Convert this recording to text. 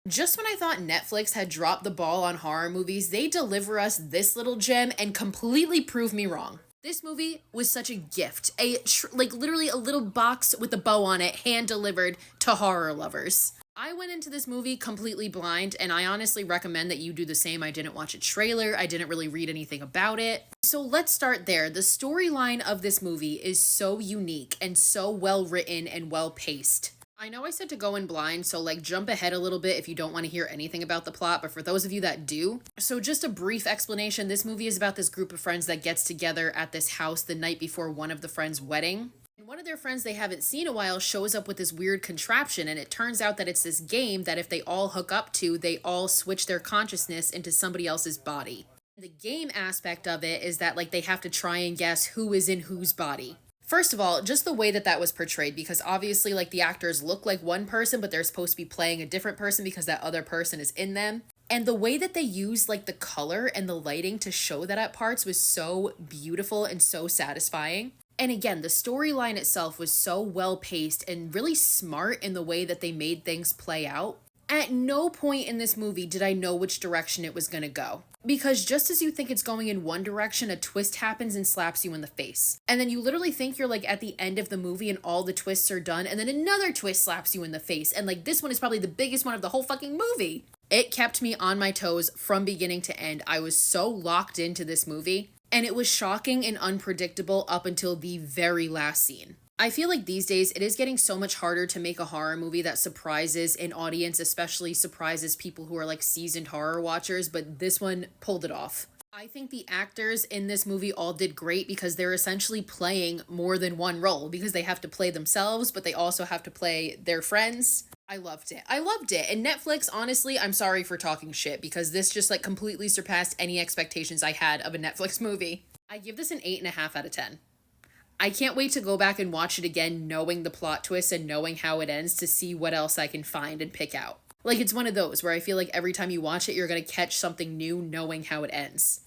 Just when I thought Netflix had dropped the ball on horror movies, they deliver us this little gem and completely prove me wrong. This movie was such a gift. Like literally a little box with a bow on it, hand delivered to horror lovers. I went into this movie completely blind, and I honestly recommend that you do the same. I didn't watch a trailer, I didn't really read anything about it. So let's start there. The storyline of this movie is so unique and so well written and well paced. I know I said to go in blind, so like jump ahead a little bit if you don't want to hear anything about the plot, but for those of you that do, so just a brief explanation. This movie is about this group of friends that gets together at this house the night before one of the friends' wedding. And one of their friends they haven't seen a while shows up with this weird contraption, and it turns out that it's this game that if they all hook up to, they all switch their consciousness into somebody else's body. The game aspect of it is that like they have to try and guess who is in whose body. First of all, just the way that that was portrayed, because obviously, like, the actors look like one person, but they're supposed to be playing a different person because that other person is in them. And the way that they used, like, the color and the lighting to show that at parts was so beautiful and so satisfying. And again, the storyline itself was so well paced and really smart in the way that they made things play out. At no point in this movie did I know which direction it was going to go. Because just as you think it's going in one direction, a twist happens and slaps you in the face. And then you literally think you're like at the end of the movie and all the twists are done, and then another twist slaps you in the face. And like this one is probably the biggest one of the whole fucking movie. It kept me on my toes from beginning to end. I was so locked into this movie, and it was shocking and unpredictable up until the very last scene. I feel like these days it is getting so much harder to make a horror movie that surprises an audience, especially surprises people who are like seasoned horror watchers, but this one pulled it off. I think the actors in this movie all did great because they're essentially playing more than one role because they have to play themselves, but they also have to play their friends. I loved it. I loved it. And Netflix, honestly, I'm sorry for talking shit because this just like completely surpassed any expectations I had of a Netflix movie. I give this an 8.5 out of 10. I can't wait to go back and watch it again, knowing the plot twist and knowing how it ends to see what else I can find and pick out. Like, it's one of those where I feel like every time you watch it, you're going to catch something new knowing how it ends.